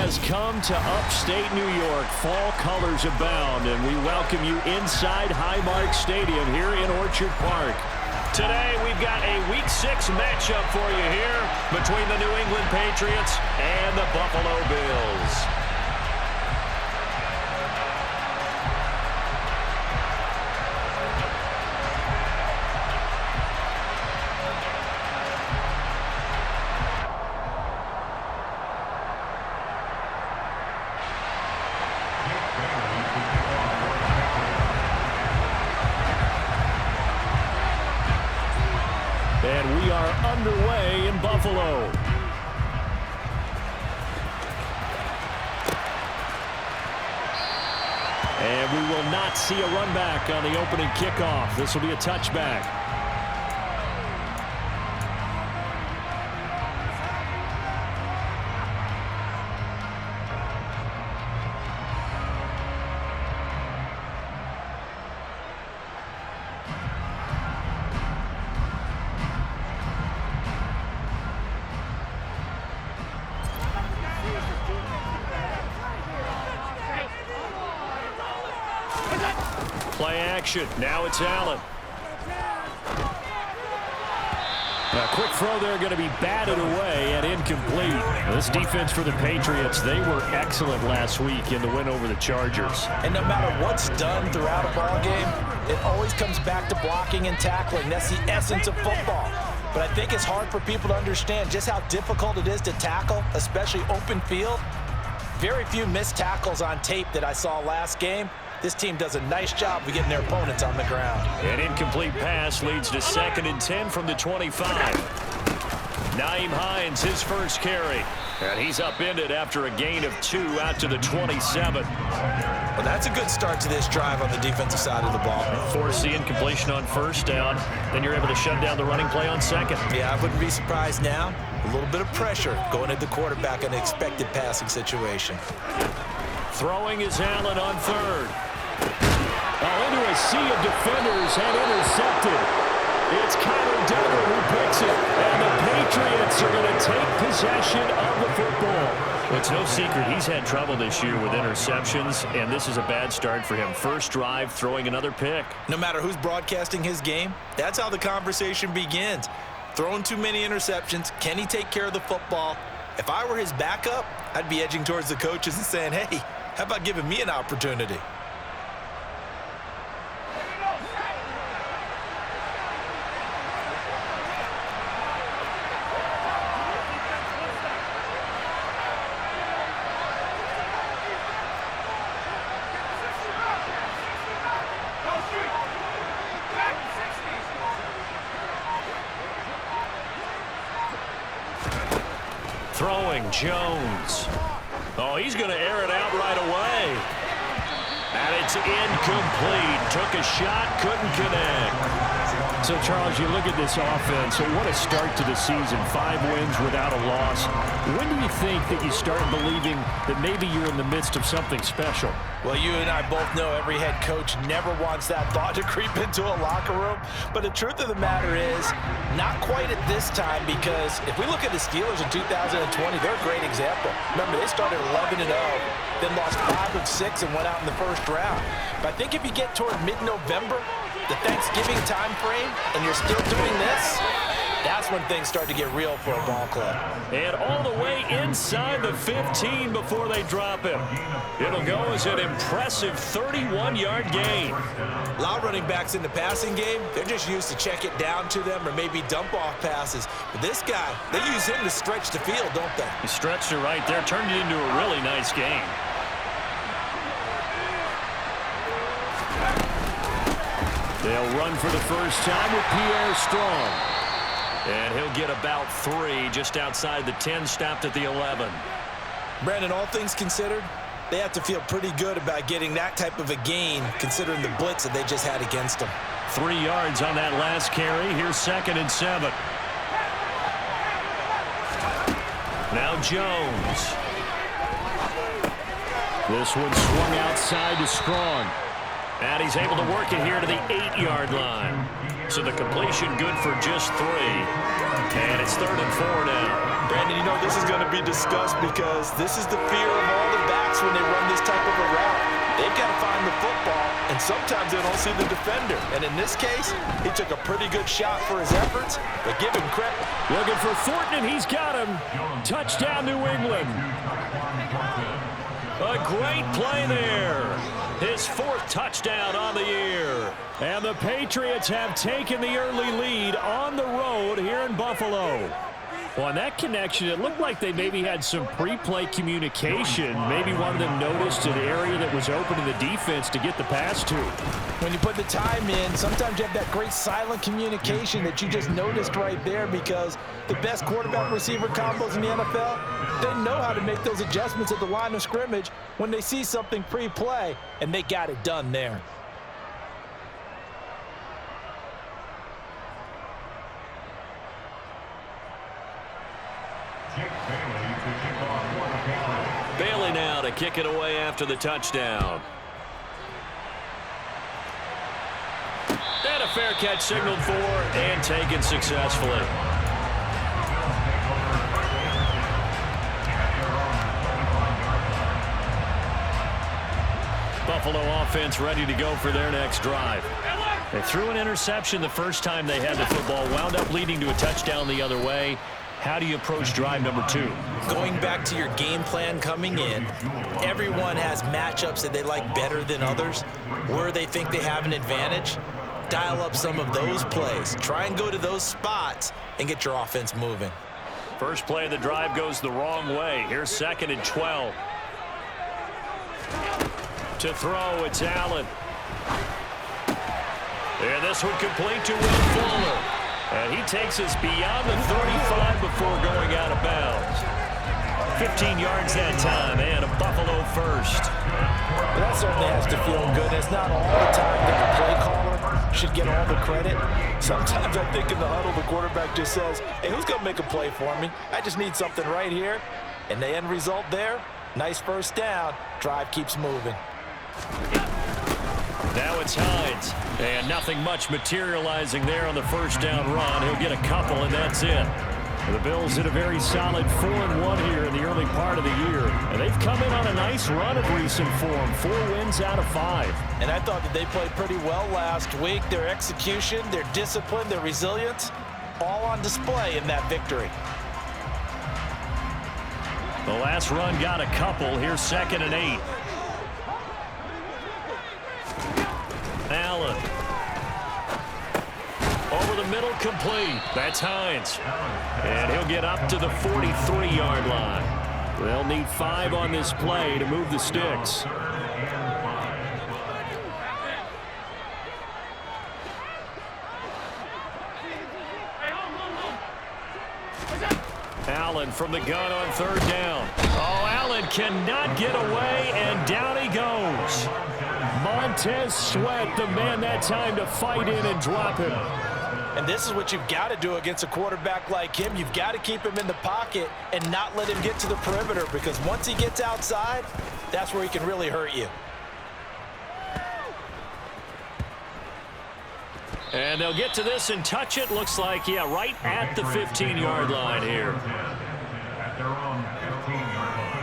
has come to upstate New York. Fall colors abound, and we welcome you inside Highmark Stadium here in Orchard Park. Today, we've got a Week 6 matchup for you here between the New England Patriots and the Buffalo Bills. And we are underway in Buffalo. And we will not see a run back on the opening kickoff. This will be a touchback. Play action. Now it's Allen. A quick throw there, going to be batted away and incomplete. This defense for the Patriots, they were excellent last week in the win over the Chargers. And no matter what's done throughout a ball game, it always comes back to blocking and tackling. That's the essence of football. But I think it's hard for people to understand just how difficult it is to tackle, especially open field. Very few missed tackles on tape that I saw last game. This team does a nice job of getting their opponents on the ground. An incomplete pass leads to 2nd and 10 from the 25. Nyheim Hines, his first carry. And he's upended after a gain of 2 out to the 27. Well, that's a good start to this drive on the defensive side of the ball. Force the incompletion on first down. Then you're able to shut down the running play on second. Yeah, I wouldn't be surprised now. A little bit of pressure going at the quarterback in an expected passing situation. Throwing is Allen on third. Into a sea of defenders and intercepted. It's Kyler Duggar who picks it. And the Patriots are going to take possession of the football. Well, it's no secret he's had trouble this year with interceptions, and this is a bad start for him. First drive, throwing another pick. No matter who's broadcasting his game, that's how the conversation begins. Throwing too many interceptions, can he take care of the football? If I were his backup, I'd be edging towards the coaches and saying, hey, how about giving me an opportunity? Throwing, Jones. Oh, he's going to air it out right away. And it's incomplete. Took a shot, couldn't connect. So, Charles, you look at this offense, so what a start to the season. 5 wins without a loss. When do you think that you start believing that maybe you're in the midst of something special? Well, you and I both know every head coach never wants that thought to creep into a locker room. But the truth of the matter is, not quite at this time, because if we look at the Steelers in 2020, they're a great example. Remember, they started 11-0, then lost 5 of 6 and went out in the first round. But I think if you get toward mid-November, the Thanksgiving time frame, and you're still doing this, that's when things start to get real for a ball club. And all the way inside the 15 before they drop him. It'll go as an impressive 31-yard gain. A lot of running backs in the passing game, they're just used to check it down to them or maybe dump off passes. But this guy, they use him to stretch the field, don't they? He stretched it right there, turned it into a really nice game. They'll run for the first time with Pierre Strong. And he'll get about 3 just outside the 10, stopped at the 11. Brandon, all things considered, they have to feel pretty good about getting that type of a gain considering the blitz that they just had against them. 3 yards on that last carry. Here's 2nd and 7. Now Jones. This one swung outside to Strong. And he's able to work it here to the 8-yard line. So the completion good for just 3. And it's 3rd and 4 now. Brandon, you know this is going to be discussed because this is the fear of all the backs when they run this type of a route. They've got to find the football, and sometimes they don't see the defender. And in this case, he took a pretty good shot for his efforts, but give him credit. Looking for Thornton, and he's got him. Touchdown, New England. A great play there. His 4th touchdown on the year. And the Patriots have taken the early lead on the road here in Buffalo. Well, on that connection, it looked like they maybe had some pre-play communication. Maybe one of them noticed an area that was open in the defense to get the pass to. When you put the time in, sometimes you have that great silent communication that you just noticed right there, because the best quarterback-receiver combos in the NFL, they know how to make those adjustments at the line of scrimmage when they see something pre-play, and they got it done there. Bailey now to kick it away after the touchdown. And a fair catch signaled for and taken successfully. Buffalo offense ready to go for their next drive. They threw an interception the first time they had the football, wound up leading to a touchdown the other way. How do you approach drive number 2? Going back to your game plan coming in, everyone has matchups that they like better than others, where they think they have an advantage. Dial up some of those plays. Try and go to those spots and get your offense moving. First play of the drive goes the wrong way. Here's 2nd and 12. To throw, it's Allen. And this one complete to Will Fuller. And he takes us beyond the 35 before going out of bounds. 15 yards that time, and a Buffalo first. Well, that certainly has to feel good. It's not all the time that the play caller should get all the credit. Sometimes I think in the huddle, the quarterback just says, hey, who's going to make a play for me? I just need something right here. And the end result there, nice first down. Drive keeps moving. Now it's Hines, and nothing much materializing there on the first down run. He'll get a couple, and that's it. The Bills hit a very solid 4-1 here in the early part of the year, and they've come in on a nice run of recent form, 4 wins out of 5. And I thought that they played pretty well last week. Their execution, their discipline, their resilience, all on display in that victory. The last run got a couple. Here's 2nd and 8. Allen. Over the middle, complete. That's Hines. And he'll get up to the 43-yard line. They'll need 5 on this play to move the sticks. Allen from the gun on 3rd down. Oh, Allen cannot get away, and down he goes. Montez Sweat, the man that time to fight in and drop him. And this is what you've got to do against a quarterback like him. You've got to keep him in the pocket and not let him get to the perimeter, because once he gets outside, that's where he can really hurt you. And they'll get to this and touch it. Looks like, yeah, right at the 15-yard line here. At their own 15-yard line.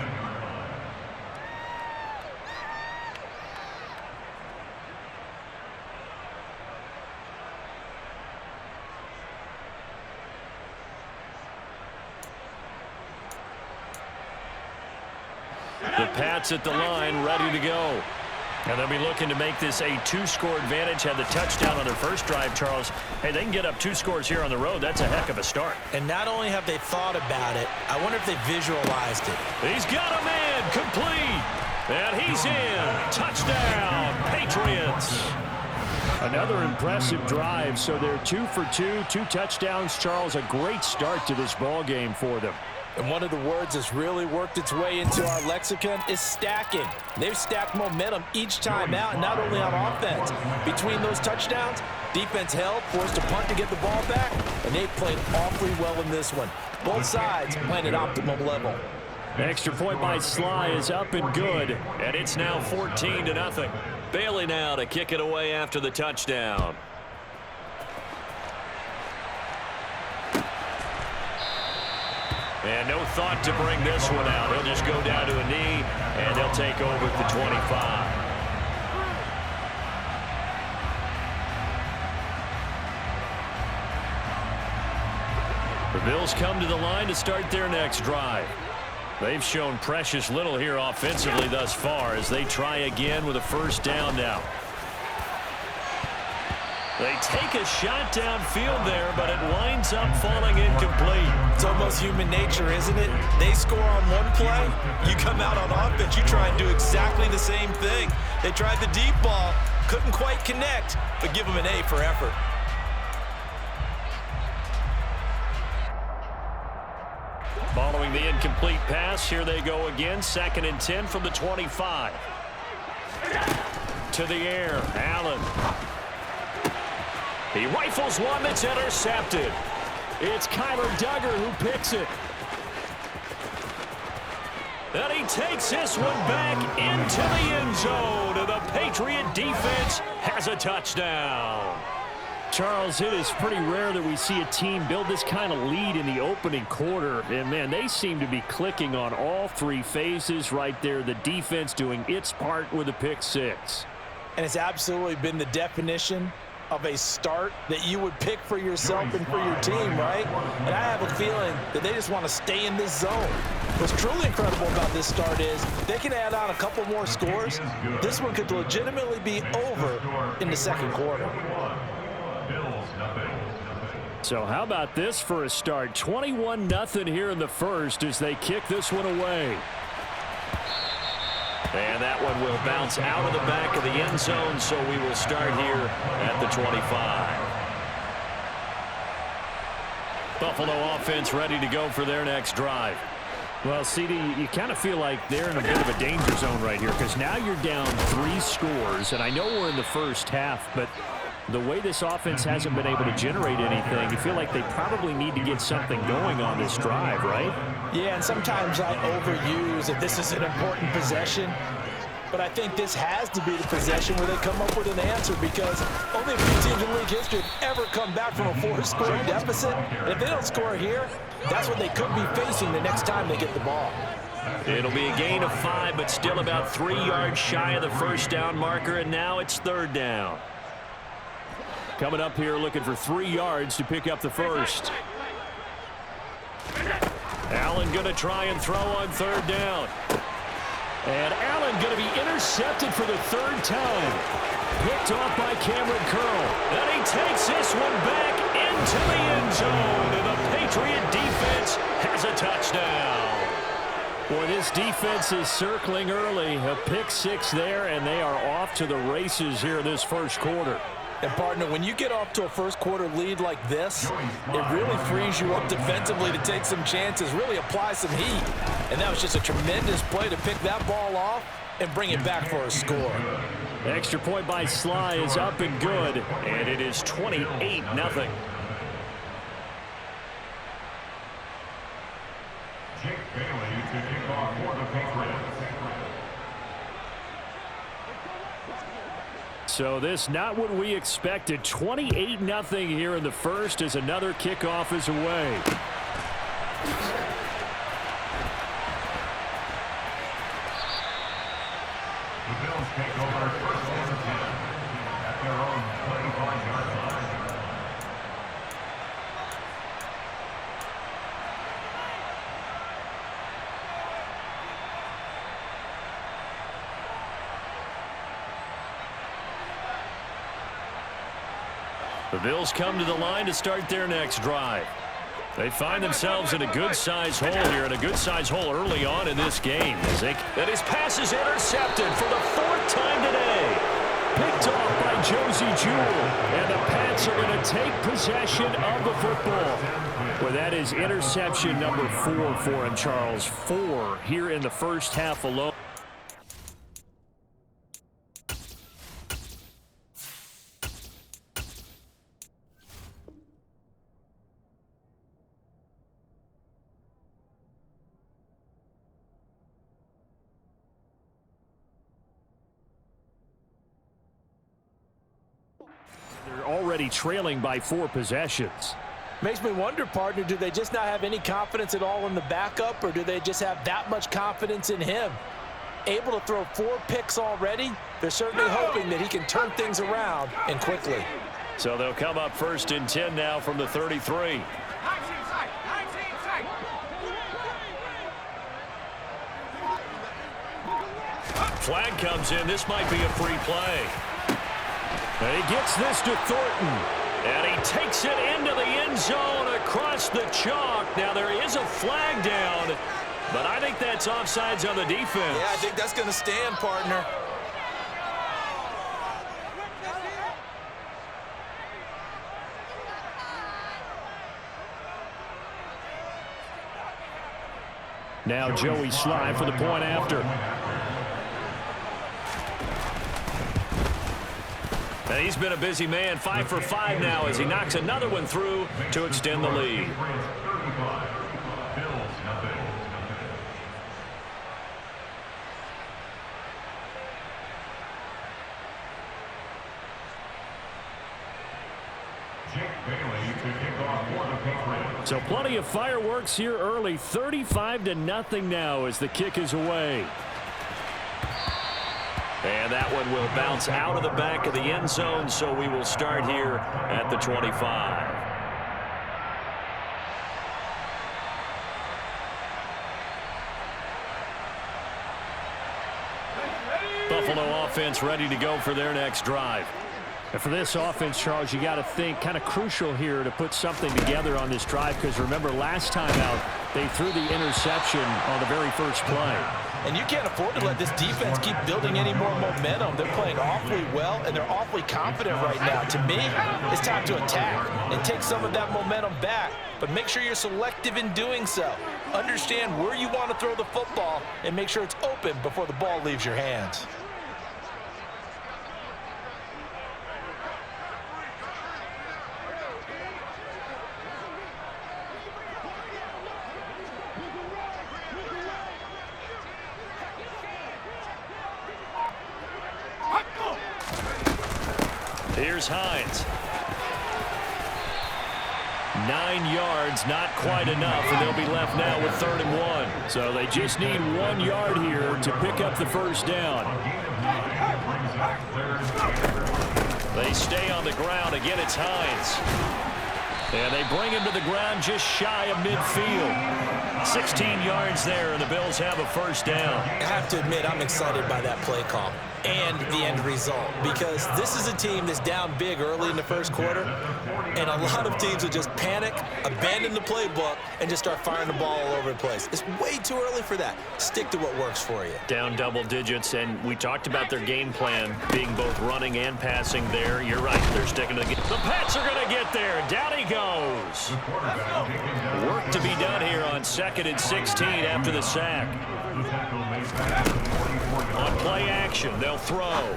The Pats at the line, ready to go. And they'll be looking to make this a 2-score advantage. Had the touchdown on their first drive, Charles. Hey, they can get up 2 scores here on the road. That's a heck of a start. And not only have they thought about it, I wonder if they visualized it. He's got a man, complete. And he's in. Touchdown, Patriots. Another impressive drive. So they're 2 for 2, 2 touchdowns. Charles, a great start to this ball game for them. And one of the words that's really worked its way into our lexicon is stacking. They've stacked momentum each time out, and not only on offense. Between those touchdowns, defense held, forced a punt to get the ball back, and they played awfully well in this one. Both sides playing at optimum level. The extra point by Sly is up and good, and it's now 14-0. Bailey now to kick it away after the touchdown. And no thought to bring this one out. He'll just go down to a knee, and they'll take over at the 25. The Bills come to the line to start their next drive. They've shown precious little here offensively thus far as they try again with a first down now. They take a shot downfield there, but it winds up falling incomplete. It's almost human nature, isn't it? They score on one play, you come out on offense, you try and do exactly the same thing. They tried the deep ball, couldn't quite connect, but give them an A for effort. Following the incomplete pass, here they go again. 2nd and 10 from the 25. To the air, Allen. He rifles one that's intercepted. It's Kyler Duggar who picks it. And he takes this one back into the end zone. And the Patriot defense has a touchdown. Charles, it is pretty rare that we see a team build this kind of lead in the opening quarter. And, man, they seem to be clicking on all three phases right there. The defense doing its part with a pick six. And it's absolutely been the definition of a start that you would pick for yourself and for your team, right? And I have a feeling that they just want to stay in this zone. What's truly incredible about this start is they can add on a couple more scores. This one could legitimately be over in the second quarter. So how about this for a start? 21-0 here in the first as they kick this one away. And that one will bounce out of the back of the end zone, so we will start here at the 25. Buffalo offense ready to go for their next drive. Well, CD, you kind of feel like they're in a bit of a danger zone right here because now you're down 3 scores, and I know we're in the first half, but the way this offense hasn't been able to generate anything, you feel like they probably need to get something going on this drive, right? Yeah, and sometimes I overuse that this is an important possession, but I think this has to be the possession where they come up with an answer because only a few teams in league history have ever come back from a 4-score deficit. And if they don't score here, that's what they could be facing the next time they get the ball. It'll be a gain of 5, but still about 3 yards shy of the first down marker, and now it's 3rd down. Coming up here looking for 3 yards to pick up the first. Allen going to try and throw on 3rd down. And Allen going to be intercepted for the 3rd time. Picked off by Cameron Curl. And he takes this one back into the end zone. And the Patriot defense has a touchdown. Boy, this defense is circling early. A pick 6 there, and they are off to the races here this first quarter. And, partner, when you get off to a first-quarter lead like this, it really frees you up defensively to take some chances, really apply some heat. And that was just a tremendous play to pick that ball off and bring it back for a score. Extra point by Sly is up and good, and it is 28-0. Jake Bailey to kick off for the Patriots. So this not what we expected. 28-0 here in the first as another kickoff is away. The Bills take over 1st and 10 at their own 25-yard line. The Bills come to the line to start their next drive. They find themselves in a good-sized hole here, and a good-sized hole early on in this game. And his pass is intercepted for the 4th time today. Picked off by Josie Jewell, and the Pats are going to take possession of the football. Well, that is interception number 4 for him, Charles. 4 here in the first half alone. already trailing by 4 possessions. Makes me wonder, partner, do they just not have any confidence at all in the backup, or do they just have that much confidence in him? Able to throw 4 picks already, they're certainly hoping that he can turn things around and quickly. So they'll come up 1st and 10 now from the 33. Flag comes in. This might be a free play. And he gets this to Thornton. And he takes it into the end zone across the chalk. Now there is a flag down, but I think that's offsides on the defense. Yeah, I think that's going to stand, partner. Now Joey Sly for the point after. And he's been a busy man, 5 for 5 now as he knocks another one through to extend the lead. So plenty of fireworks here early. 35-0 now as the kick is away. And that one will bounce out of the back of the end zone, so we will start here at the 25. Buffalo offense ready to go for their next drive. And for this offense, Charles, you got to think kind of crucial here to put something together on this drive, because remember last time out they threw the interception on the very first play. And you can't afford to let this defense keep building any more momentum. They're playing awfully well, and they're awfully confident right now. To me, it's time to attack and take some of that momentum back, but make sure you're selective in doing so. Understand where you want to throw the football and make sure it's open before the ball leaves your hands. Here's Hines. 9 yards, not quite enough, and they'll be left now with 3rd and 1. So they just need 1 yard here to pick up the first down. They stay on the ground. Again, it's Hines. And they bring him to the ground just shy of midfield. 16 yards there, and the Bills have a first down. I have to admit, I'm excited by that play call and the end result, because this is a team that's down big early in the first quarter, and a lot of teams will just panic, abandon the playbook, and just start firing the ball all over the place. It's way too early for that. Stick to what works for you. Down double digits, and we talked about their game plan being both running and passing there. You're right. They're sticking to the game. The Pats are going to get there. Down he goes. Work to be done here on 2nd and 16 after the sack. On play action, they'll throw.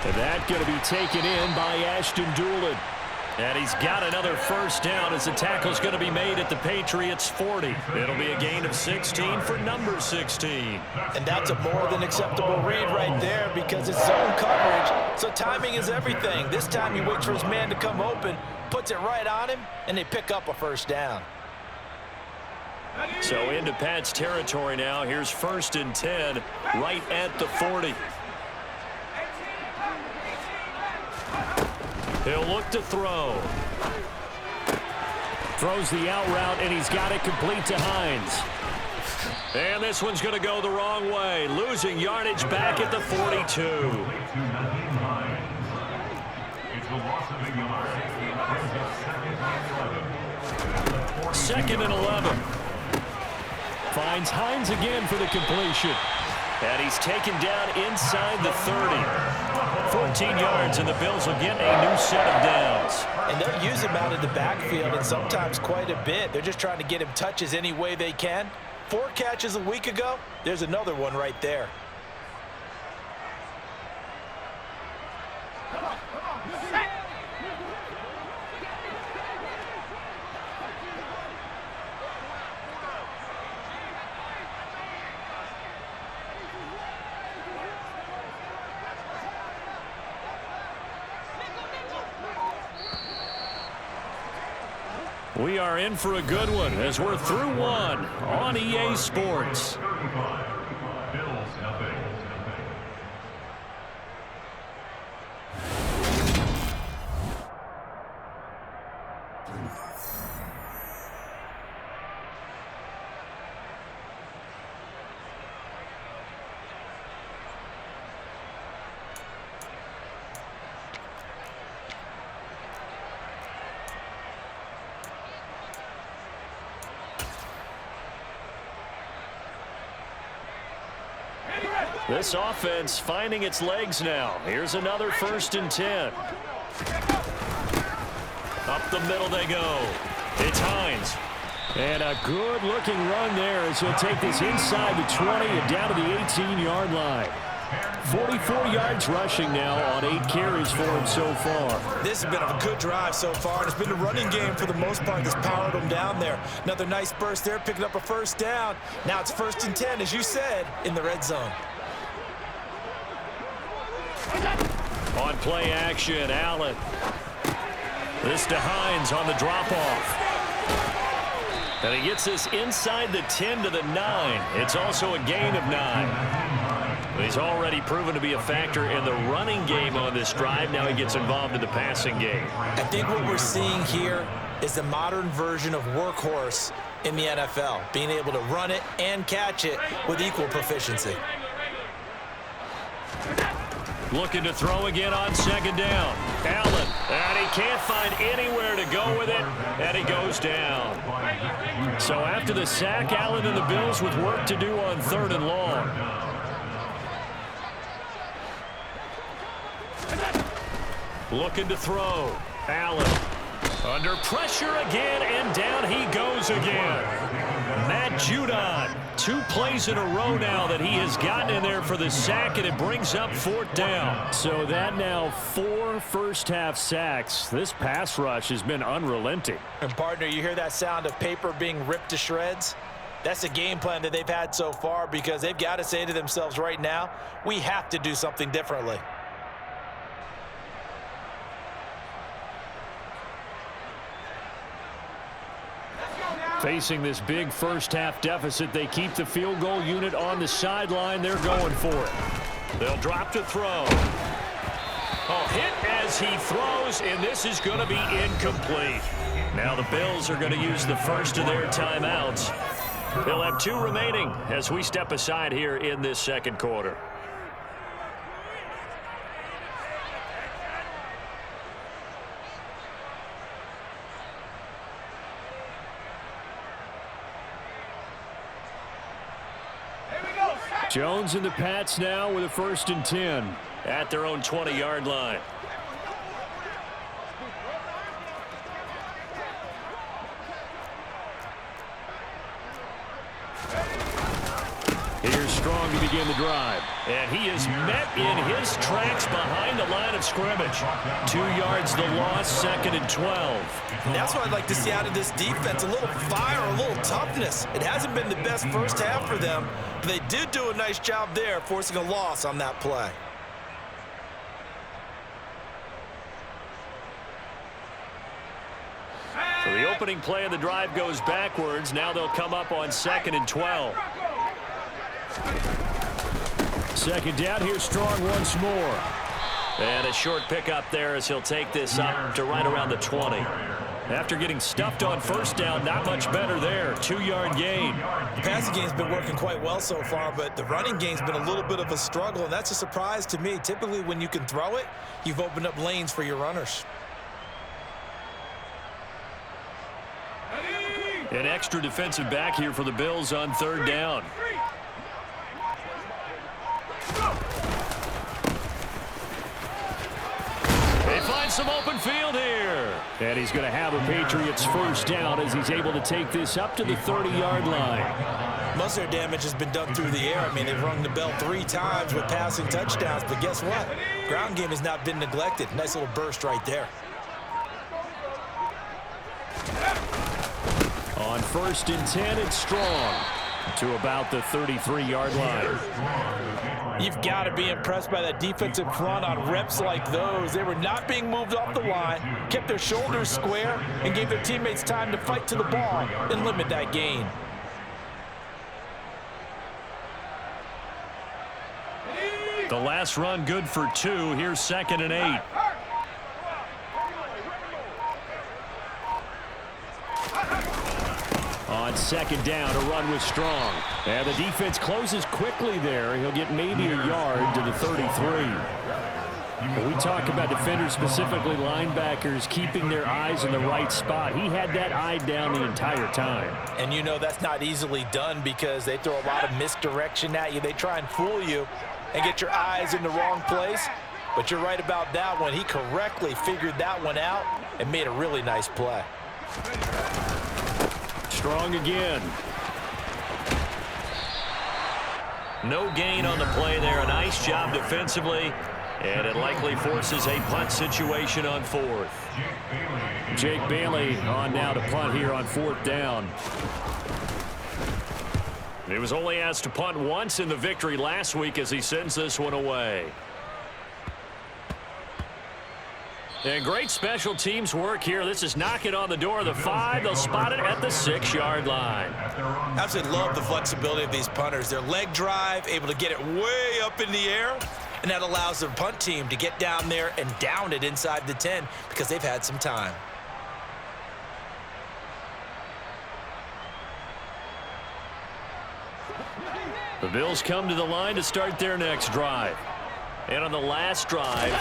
And that's going to be taken in by Ashton Doolin. And he's got another first down as the tackle's going to be made at the Patriots' 40. It'll be a gain of 16 for number 16. And that's a more than acceptable read right there, because it's zone coverage, so timing is everything. This time he waits for his man to come open, puts it right on him, and they pick up a first down. So into Pat's territory now. Here's 1st and 10 right at the 40. He'll look to throw. Throws the out route, and he's got it complete to Hines. And this one's going to go the wrong way. Losing yardage back at the 42. Second and 11. Finds Hines again for the completion. And he's taken down inside the 30. 14 yards, and the Bills will get a new set of downs. And they'll use him out of the backfield, and sometimes quite a bit. They're just trying to get him touches any way they can. 4 catches a week ago. There's another one right there. We are in for a good one as we're through one on EA Sports. 35. Bills nothing. This offense finding its legs now. Here's another 1st and 10. Up the middle they go. It's Hines. And a good-looking run there as he'll take this inside the 20 and down to the 18-yard line. 44 yards rushing now on 8 carries for him so far. This has been a good drive so far, and it's been the running game for the most part that's powered them down there. Another nice burst there, picking up a 1st down. Now it's 1st and 10, as you said, in the red zone. On play action, Allen. This to Hines on the drop-off. And he gets this inside the 10 to the 9. It's also a gain of 9. He's already proven to be a factor in the running game on this drive. Now he gets involved in the passing game. I think what we're seeing here is the modern version of workhorse in the NFL, being able to run it and catch it with equal proficiency. Looking to throw again on 2nd down. Allen, and he can't find anywhere to go with it, and he goes down. So after the sack, Allen and the Bills with work to do on 3rd and long. Looking to throw. Allen under pressure again, and down he goes again. Matt Judon, 2 plays in a row now that he has gotten in there for the sack, and it brings up 4th down. So that now 4 first-half sacks. This pass rush has been unrelenting. And, partner, you hear that sound of paper being ripped to shreds? That's the game plan that they've had so far, because they've got to say to themselves right now, we have to do something differently. Facing this big first-half deficit, they keep the field goal unit on the sideline. They're going for it. They'll drop to throw. Oh, hit as he throws, and this is going to be incomplete. Now the Bills are going to use the first of their timeouts. They'll have 2 remaining as we step aside here in this 2nd quarter. Jones and the Pats now with a 1st and 10. At their own 20-yard line. Here's Strong to begin the drive. And he is met in his tracks behind the line of scrimmage. 2 yards the loss, 2nd and 12. And that's what I'd like to see out of this defense, a little fire, a little toughness. It hasn't been the best first half for them, but they did do a nice job there, forcing a loss on that play. So the opening play of the drive goes backwards. Now they'll come up on 2nd and 12. 2nd down, here's Strong once more. And a short pickup there as he'll take this up to right around the 20. After getting stuffed on 1st down, not much better there. 2-yard gain. The passing game's been working quite well so far, but the running game's been a little bit of a struggle, and that's a surprise to me. Typically, when you can throw it, you've opened up lanes for your runners. An extra defensive back here for the Bills on 3rd down. They find some open field here. And he's going to have a Patriots 1st down as he's able to take this up to the 30-yard line. Most of their damage has been done through the air. I mean, they've rung the bell 3 times with passing touchdowns, but guess what? Ground game has not been neglected. Nice little burst right there. On 1st and 10, it's Strong to about the 33-yard line. You've got to be impressed by that defensive front on reps like those. They were not being moved off the line, kept their shoulders square, and gave their teammates time to fight to the ball and limit that gain. The last run good for 2. Here's 2nd and 8. On 2nd down, a run was strong. And the defense closes quickly there. He'll get maybe a yard to the 33. When we talk about defenders, specifically linebackers, keeping their eyes in the right spot, he had that eye down the entire time. And you know that's not easily done because they throw a lot of misdirection at you. They try and fool you and get your eyes in the wrong place. But you're right about that one. He correctly figured that one out and made a really nice play. Strong again. No gain on the play there. A nice job defensively. And it likely forces a punt situation on 4th. Jake Bailey on now to punt here on 4th down. He was only asked to punt once in the victory last week as he sends this one away. And great special teams work here. This is knocking on the door of the 5. They'll spot it at the 6-yard line. Absolutely love the flexibility of these punters. Their leg drive, able to get it way up in the air, and that allows the punt team to get down there and down it inside the 10 because they've had some time. The Bills come to the line to start their next drive. And on the last drive,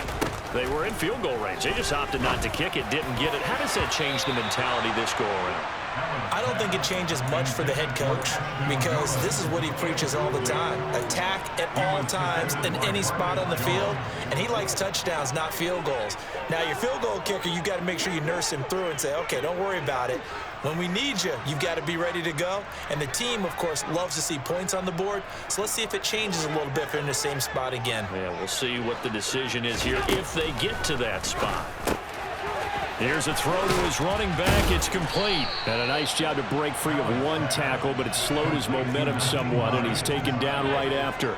they were in field goal range. They just opted not to kick it, didn't get it. How does that change the mentality this go around? I don't think it changes much for the head coach because this is what he preaches all the time. Attack at all times in any spot on the field, and he likes touchdowns, not field goals. Now, your field goal kicker, you've got to make sure you nurse him through and say, okay, don't worry about it. When we need you, you've got to be ready to go. And the team, of course, loves to see points on the board. So let's see if it changes a little bit if they're in the same spot again. Yeah, we'll see what the decision is here if they get to that spot. Here's a throw to his running back. It's complete. And a nice job to break free of one tackle, but it slowed his momentum somewhat, and he's taken down right after.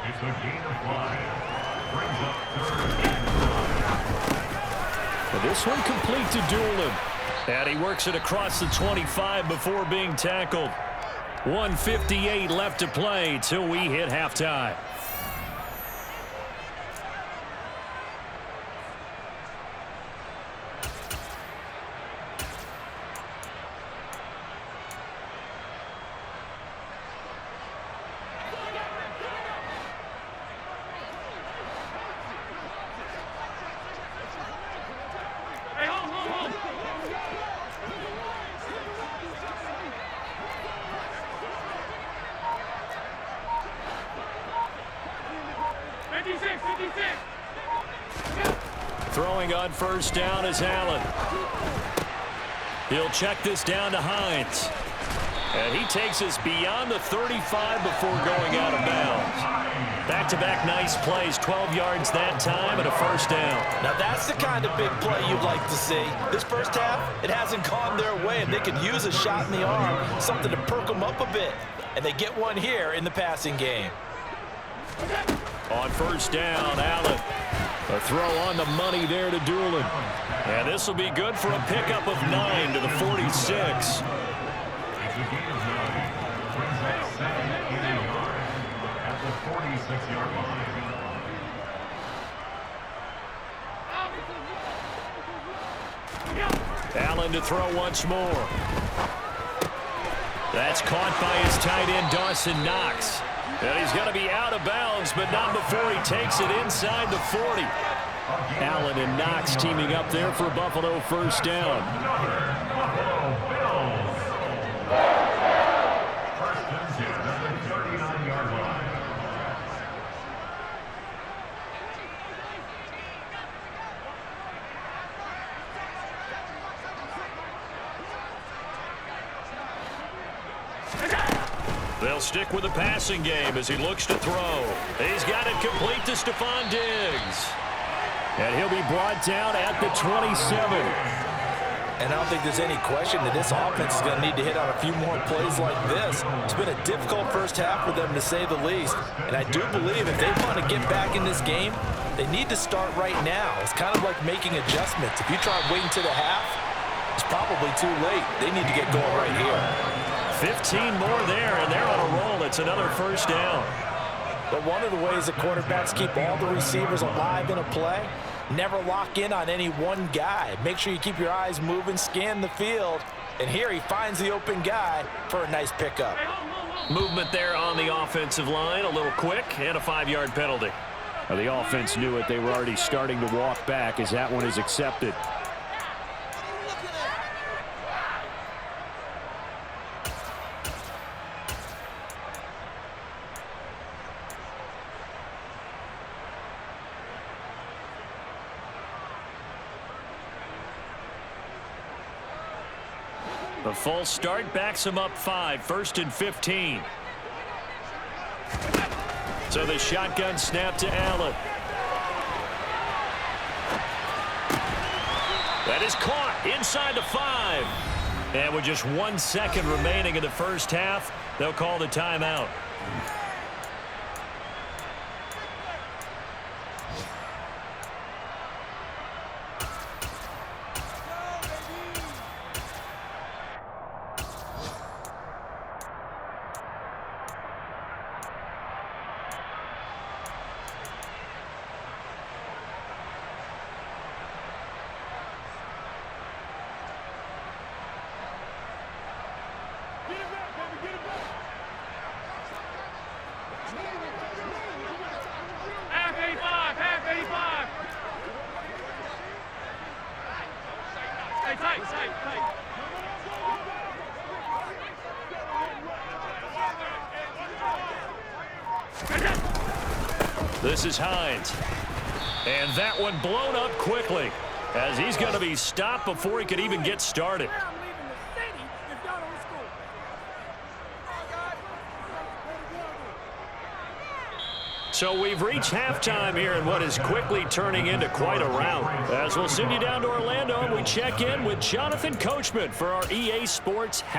And this one complete to Doolin. And he works it across the 25 before being tackled. 1:58 left to play till we hit halftime. Throwing on first down is Allen. He'll check this down to Hines. And he takes us beyond the 35 before going out of bounds. Back-to-back nice plays, 12 yards that time and a first down. Now that's the kind of big play you'd like to see. This first half, it hasn't gone their way, and they could use a shot in the arm, something to perk them up a bit. And they get one here in the passing game. On first down, Allen. A throw on the money there to Doolin. And this will be good for a pickup of 9 to the 46. Allen to throw once more. That's caught by his tight end, Dawson Knox. And he's going to be out of bounds, but not before he takes it inside the 40. Allen and Knox teaming up there for Buffalo first down. They'll stick with the passing game as he looks to throw. He's got it complete to Stephon Diggs. And he'll be brought down at the 27. And I don't think there's any question that this offense is going to need to hit on a few more plays like this. It's been a difficult first half for them, to say the least. And I do believe if they want to get back in this game, they need to start right now. It's kind of like making adjustments. If you try waiting to the half, it's probably too late. They need to get going right here. 15 more there, and they're on a roll. It's another first down. But one of the ways that quarterbacks keep all the receivers alive in a play, never lock in on any one guy. Make sure you keep your eyes moving, scan the field. And here he finds the open guy for a nice pickup. Movement there on the offensive line, a little quick, and a 5-yard penalty. Now, the offense knew it. They were already starting to walk back as that one is accepted. The false start backs him up 5, 1st and 15. So the shotgun snap to Allen. That is caught inside the 5. And with just 1 second remaining in the first half, they'll call the timeout. This is Hines. And that one blown up quickly as he's going to be stopped before he could even get started. So we've reached halftime here in what is quickly turning into quite a rout. As we'll send you down to Orlando, we check in with Jonathan Coachman for our EA Sports